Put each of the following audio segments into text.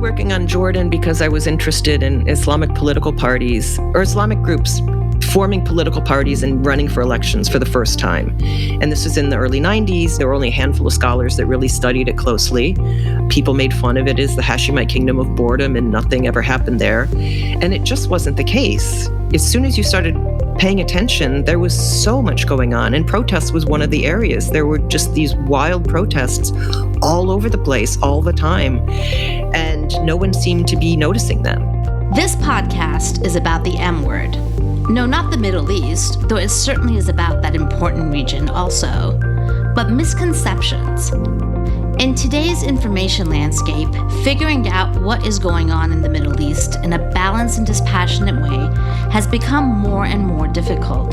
working on Jordan because I was interested in Islamic political parties or Islamic groups forming political parties and running for elections for the first time. And this was in the early 90s. There were only a handful of scholars that really studied it closely. People made fun of it as the Hashemite kingdom of boredom and nothing ever happened there. And it just wasn't the case. As soon as you started paying attention, there was so much going on, and protests was one of the areas. There were just these wild protests all over the place all the time, and no one seemed to be noticing them. This podcast is about the M word. No, not the Middle East, though it certainly is about that important region also, but misconceptions. In today's information landscape, figuring out what is going on in the Middle East in a balanced and dispassionate way has become more and more difficult.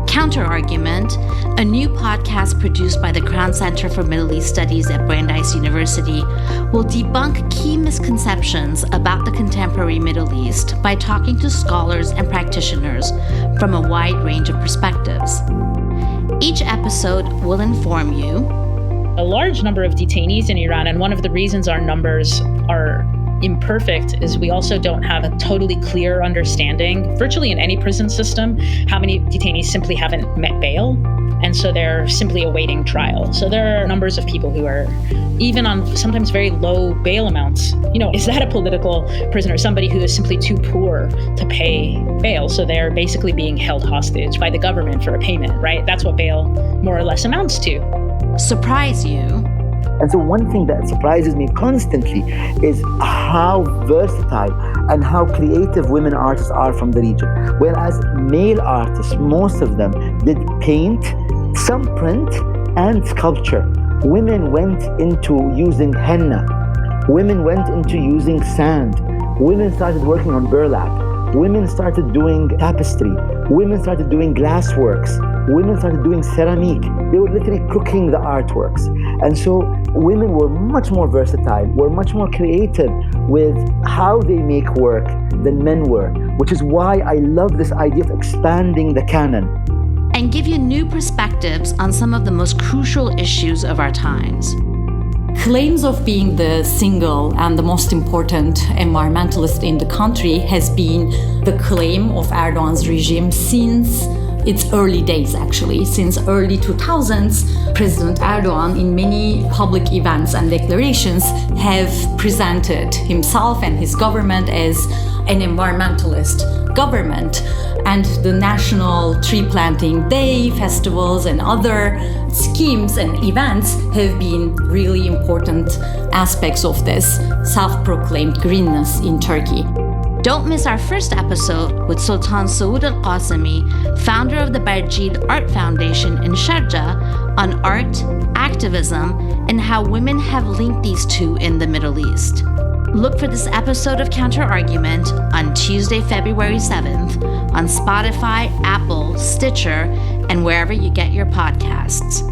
Counterargument, a new podcast produced by the Crown Center for Middle East Studies at Brandeis University, will debunk key misconceptions about the contemporary Middle East by talking to scholars and practitioners from a wide range of perspectives. Each episode will inform you a large number of detainees in Iran, and one of the reasons our numbers are imperfect is we also don't have a totally clear understanding, virtually in any prison system, how many detainees simply haven't met bail, and so they're simply awaiting trial. So there are numbers of people who are even on sometimes very low bail amounts. Is that a political prisoner, somebody who is simply too poor to pay bail? So they're basically being held hostage by the government for a payment, right? That's what bail more or less amounts to. Surprise you. And so one thing that surprises me constantly is how versatile and how creative women artists are from the region. Whereas male artists, most of them did paint, some print, and sculpture. Women went into using henna. Women went into using sand. Women started working on burlap. Women started doing tapestry. Women started doing glassworks. Women started doing ceramic. They were literally cooking the artworks. And so women were much more versatile, were much more creative with how they make work than men were, which is why I love this idea of expanding the canon. And give you new perspectives on some of the most crucial issues of our times. Claims of being the single and the most important environmentalist in the country has been the claim of Erdogan's regime since its early days, actually. Since early 2000s, President Erdogan, in many public events and declarations, have presented himself and his government as an environmentalist government. And the National Tree Planting Day, festivals, and other schemes and events have been really important aspects of this self-proclaimed greenness in Turkey. Don't miss our first episode with Sultan Saud Al-Qasimi, founder of the Barjid Art Foundation in Sharjah, on art, activism, and how women have linked these two in the Middle East. Look for this episode of Counterargument on Tuesday, February 7th on Spotify, Apple, Stitcher, and wherever you get your podcasts.